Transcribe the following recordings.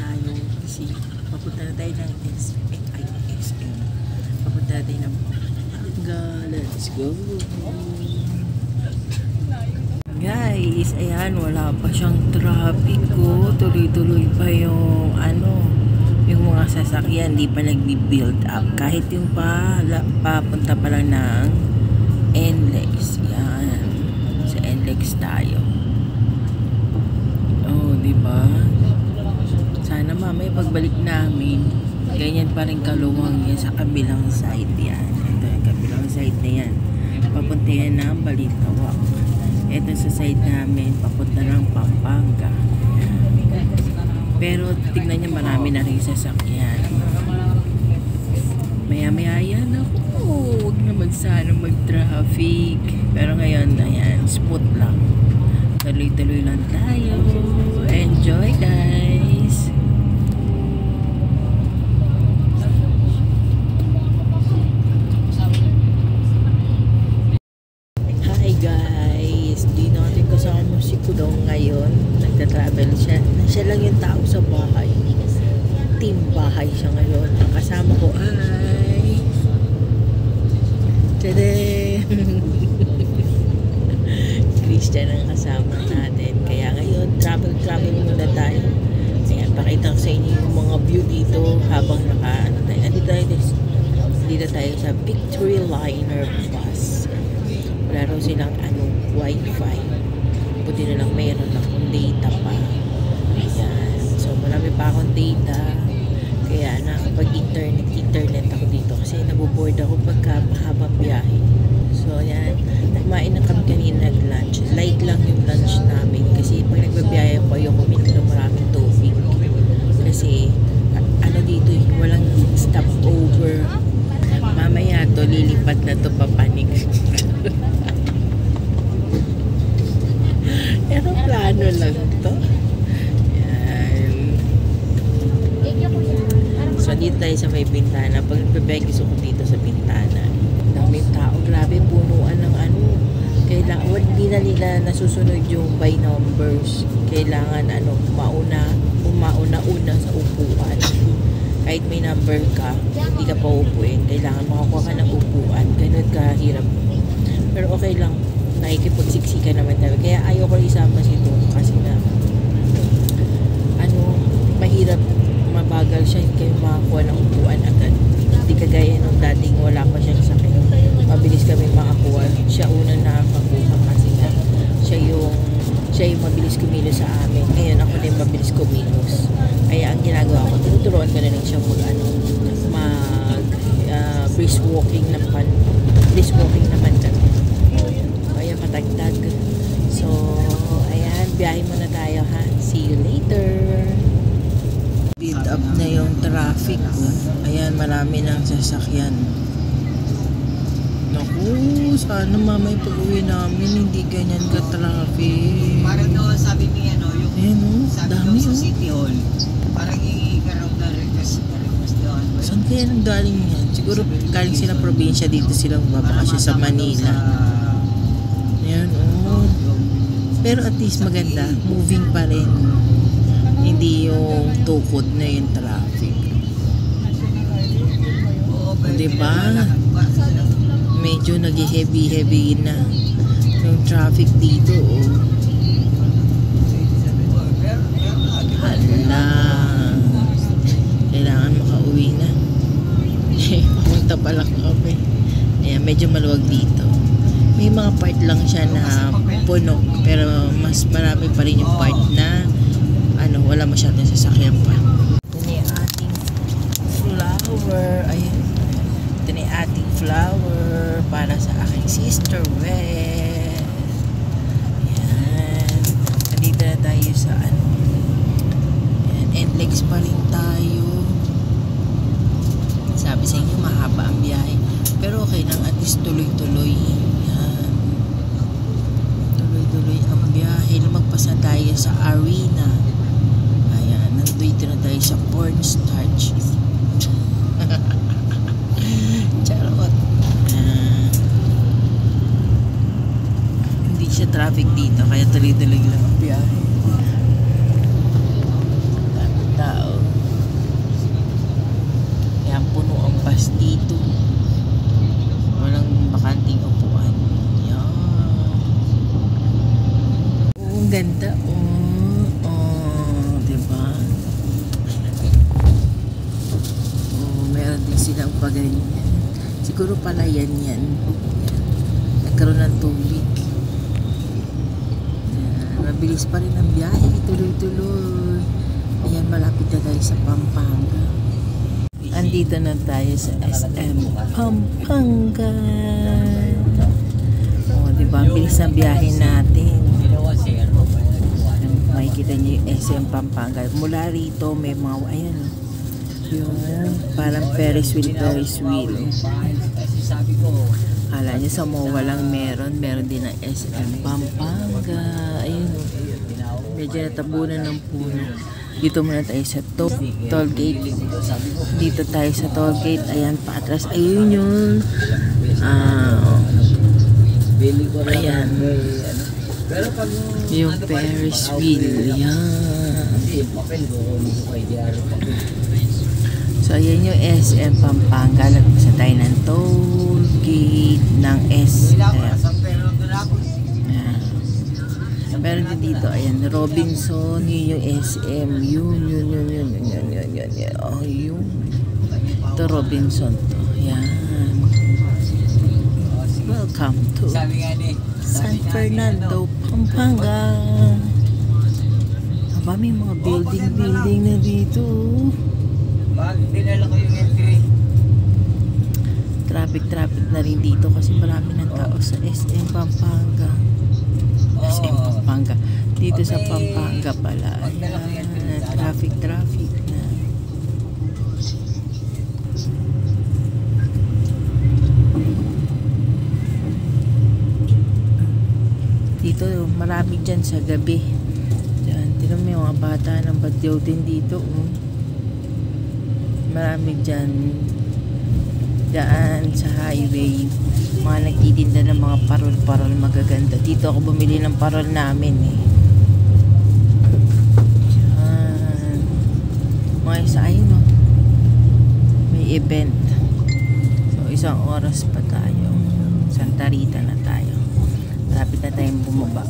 tayo kasi papunta na tayo ng SM. Papunta na tayo ng Pampanga. Let's go! Guys, ayan, wala pa siyang traffic ko. Tuloy-tuloy pa yung yung mga sasakyan, di pa nagbi-build up. Kahit yung papunta pa lang ng NLEX. Yan. Sa NLEX tayo. Oh, di ba? Sana mamaya pagbalik namin, ganyan pa rin kaluwang yan sa kabilang side yan. Ito yung kabilang side na yan. Papunta yan ng Balintawak. Ito sa side namin, papunta ng Pampanga. Pero tignan niya, marami na rin sasakyan. Maya-maya yan ako. Huwag naman sana mag-traffic. Pero ngayon, ayan, smooth lang. Tuloy-tuloy lang tayo. Enjoy, guys! Hi, guys! Di natin kasama si Kudong ngayon. Nagta-travel siya. Siya lang yung tao sa bahay. Team bahay siya ngayon. Ang kasama ko ay Christian ang kasama natin. Kaya ngayon, travel muna tayo. Kaya pakita ko sa inyo yung mga view dito habang dito tayo sa Victory Liner bus. Wala raw silang wifi. Buti na lang mayroon akong data pa. Ayan. So marami pa akong data. Kaya nakapag-internet ako dito kasi naboboard ako pagka mahabang biyahe. So ayan, kumain na kami kanina nag-lunch. Light lang yung lunch namin kasi pag nagbabiyahe ako ayoko uminom ng maraming tubig. Kasi dito walang stopover. Mamaya to lilipat na to papanik. Pero plano lang to. So dito tayo sa may bintana. Pag nagbe-begis ako dito sa bintana, daming tao, grabe, punuan ng kailangan, hindi na nila nasusunod yung by numbers. Kailangan umauna sa upuan. Kahit may number ka, hindi ka pa upuin, kailangan makakuha ka ng upuan. Ganun kahirap. Pero okay lang, nakikipagsiksika naman tayo. Kaya ayaw ko isama si Tom kasi na mahirap, mabagal siya, kayo makakuha ng upuan agad. Hindi kagaya nung dating wala pa siyang sakit. Mabilis kami makakuha. Siya unang nakakakuha kasi na siya yung mabilis kumilos sa amin. Ngayon ako din mabilis kumilos. Kaya ang ginagawa ko, tinuturuan ko na rin siya brisk walking naman kami. Kaya matagtag. So, ayan, biyahe muna tayo ha. See you later. Build up na yung traffic. Ayan, marami ng sasakyan. Naku, sana mamay pag-uwi namin hindi ganyan ka-traffic. Parang sabi niya yung dami sa City Hall. Parang i-garaw na request doon. Saan kaya nang galing yan? Siguro galing sila probinsya, dito silang babakasyon sa Manila. Ayan, pero at least maganda, moving pa rin. Hindi yung tukod na yung traffic. Diba? Medyo nag-heavy na yung traffic dito. Hala, kailangan makauwi na. Papunta pa lang kami. Ayan, medyo maluwag dito. May mga part lang siya na puno, pero mas marami pa rin yung part na wala masyadong sasakyan pa. Ito na yung ating flower. Ayan. Ito na yung ating flower para sa aking sister Wes. Ayan. Nandito na tayo sa Ayan. NLEX pa rin tayo. Sabi sa inyo mahaba ang biyahe. Pero okay lang, at least tuloy-tuloy. Ayan. Tuloy-tuloy ang biyahe. Lumagpas na tayo sa arena. Dito na tayo sa cornstarch. Charot. Hindi siya traffic dito, kaya tuloy-tuloy lang ang biyahe. Daming tao. pa ganyan. Siguro pala yan. Nagkaroon ng tubig. Mabilis pa rin ang biyahe. Tuloy-tuloy. Ayan, malapit na tayo sa Pampanga. Andito na tayo sa SM Pampanga. O, diba? Bilis ang biyahe natin. Makikita niyo yung SM Pampanga. Mula rito, may mga, ayan, yung parang Ferris wheel. Kala niyo sa MOA lang meron din ang SM Pampanga. Ayun, medyo natabunan ng puno. Dito muna tayo sa toll gate. Dito tayo sa toll gate. Ayan, paatras. Ayun yun. Ayan. Yung Ferris wheel. Yan. So, ayan yung SM Pampanga. Nagpasa tayo ng toll gate ng SM. Meron din dito, ayan, Robinson, yun yung SM, yun. Oh, yun. Ito Robinson to, yan. Welcome to San Fernando, Pampanga. Aba, may mga building na dito. Traffic na rin dito kasi marami ng tao sa SM Pampanga. SM Pampanga. Dito sa Pampanga pala. Ayan, traffic na. Dito marami dyan sa gabi. Dyan, tignan mo yung mga bata ng badyaw din dito. Marami dyan sa highway, mga nagtitinda ng mga parol magaganda. Dito ako bumili ng parol namin Diyan. Mga isa, ayun may event. So, isang oras pa tayo. Santa Rita na tayo. Malapit na tayong bumaba.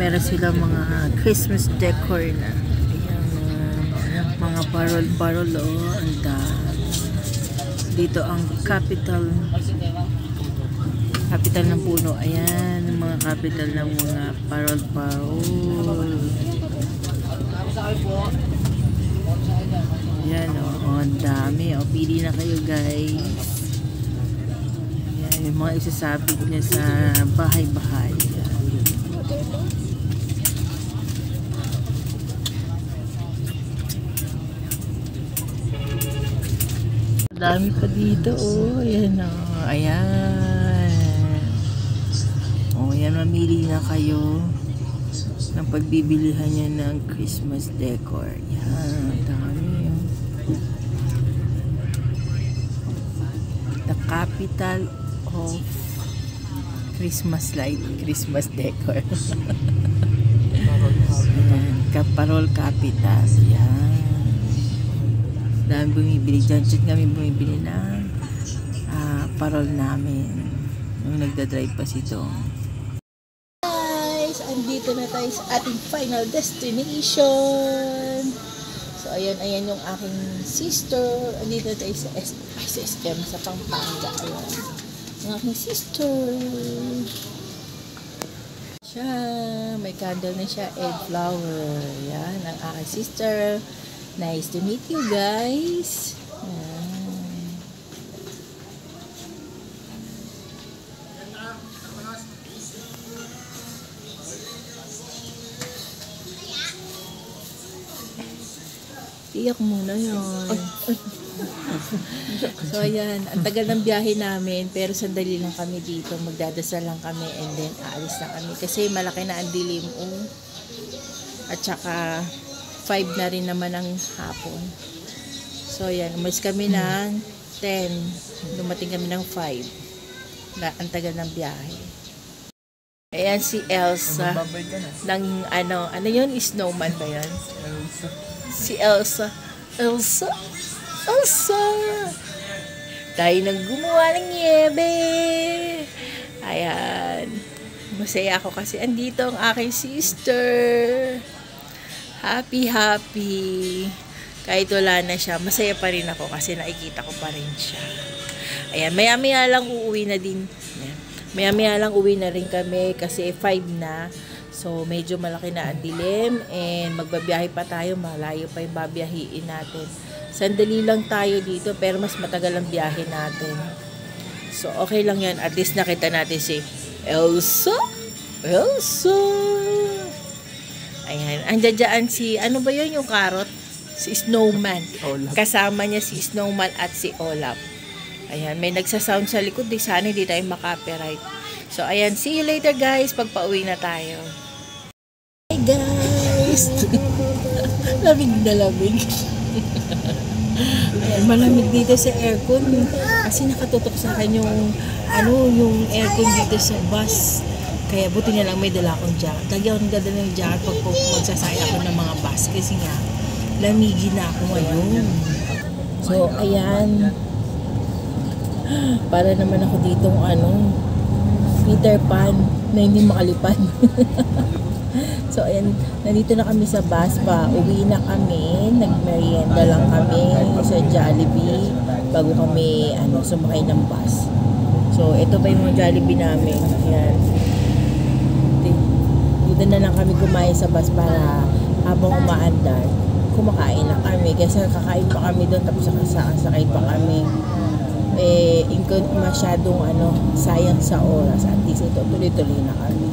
Meron silang mga Christmas decor na. Ayan, mga parol dito ang capital ng puno. Ayan, mga capital ng mga parol. Ayan, ang dami. Pili na kayo, guys. Ayan, yung mga isasabit niya sa bahay-bahay. Dami pa dito, ayan ayan. Ayan, mamili na kayo ng pagbibilihan nyo ng Christmas decor. Ayan, dami. The capital of Christmas light, Christmas decor. Ayan, Parol capital. Ayan. Dami bumibili dyan. Kami bumibili ng parol namin nung nagdadrive pa si Tom. Guys, andito na tayo sa ating final destination. So ayan yung aking sister. Andito na tayo sa SM sa Pampanga. Ayan yung aking sister. Siya, may candle na siya, egg flower. Yan ang aking sister. Nice to meet you guys. Iyak muna yun. So ayan, ang tagal ng biyahe namin, pero sandali lang kami dito. Magdadasal lang kami and then aalis na kami. Kasi malaki na ang dilim. At saka 5 na rin naman ang hapon. So ayan, umalis kami ng 10. Dumating kami ng 5. Ang tagal ng biyahe. Ayan si Elsa. Ng ano yun? Snowman ba yan? Si Elsa. Tayo nang gumawa ng niebe. Ayan. Masaya ako kasi andito ang aking sister. Happy, happy. Kahit wala na siya, masaya pa rin ako kasi nakikita ko pa rin siya. Ayan, maya-maya lang uuwi na din. Ayan. Maya-maya lang uwi na rin kami kasi 5 na. So, medyo malaki na ang dilim and magbabiyahe pa tayo. Malayo pa yung babiyahiin natin. Sandali lang tayo dito pero mas matagal ang biyahe natin. So, okay lang yan. At least nakita natin si Elsa. Elsa. Ayan. Andiyan dyan si, ano ba yun yung carrot? Si Snowman. Olaf. Kasama niya si Snowman at si Olaf. Ayan. May nagsasound sa likod. Di sana hindi tayo makapiright. So, ayan. See you later guys. Pagpa-uwi na tayo. Hey guys. Lamig na lamig. Ayan, malamig dito sa aircon kasi nakatutok sa akin yung aircon dito sa bus. Kaya buti na lang may dala akong jacket. Lagi ako nagdadala ng jacket pag magsasakay ako ng mga bus kasi nga lamigin na ako ngayon. So ayan, para naman ako ditong Peter Pan na hindi makalipad. So, ayan, nandito na kami sa bus pa. Uwi na kami. Nagmerienda lang kami sa Jollibee bago kami sumakay ng bus. So, ito pa yung mga Jollibee namin. Ayan. Dito na lang kami kumain sa bus para habang umaandar, kumakain na kami. Kasi kakain pa kami doon tapos sakay pa kami. Masyadong sayang sa oras. At least ito, tuloy-tuloy na kami.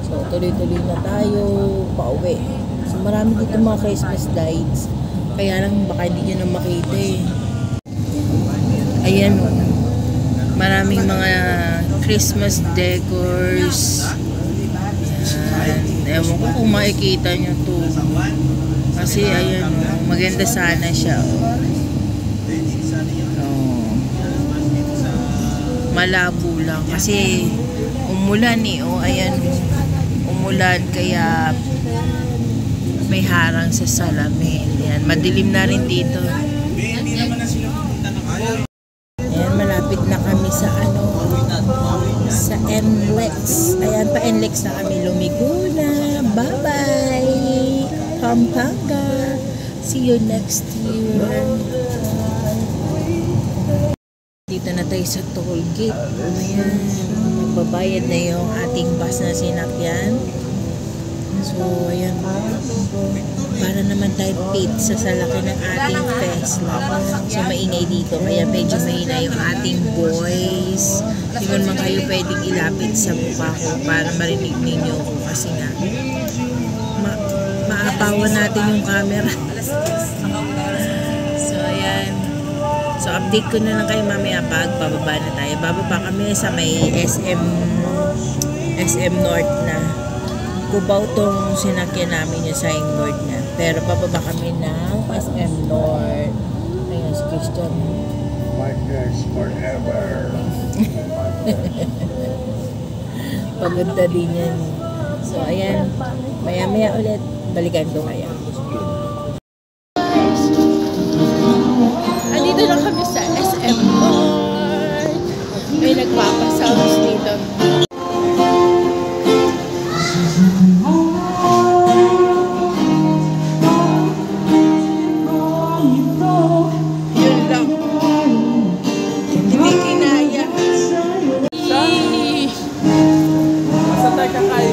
So, tuloy-tuloy na tayo pauwi. So, marami dito mga Christmas lights. Kaya lang, baka hindi nyo na makita eh. Ayan, maraming mga Christmas decors. Ayan. Ewan ko kung makikita nyo to. Kasi, ayan, maganda sana siya. Malabo lang. Kasi, umulan eh. Ayan, umulan kaya may harang sa salamin. Yan, madilim na rin dito. Ayan, malapit na kami sa sa NLEX. Ayan, pa NLEX na kami lumigo na. Bye-bye! Pampanga! See you next year! Dito na tayo sa toll gate. Ayan, magbabayad na yung ating bus na sinakyan. So, ayan. Para naman tayo pizza sa laki ng ating Tesla. So, maingay dito. Kaya medyo mahina yung ating voice. Hindi mo naman kayo pwedeng ilapit sa mukha ko para marinig ninyo ko. Kasi nga, maapawan natin yung camera. So, ayan. So, update ko na lang kayo mamaya pag bababa na tayo. Bababa kami sa may SM North na. Cubao tong sinakyan namin yung signboard na. Pero bababa kami ng SM North. Ayan si Christian. Partners forever. Paganda din yan. So, ayan. Maya-maya ulit. Balikan ko kaya. Andito na kami sa SM North. May nagpapasounds dito. Yun lang. Hindi kinaya. Basta tayo kakain.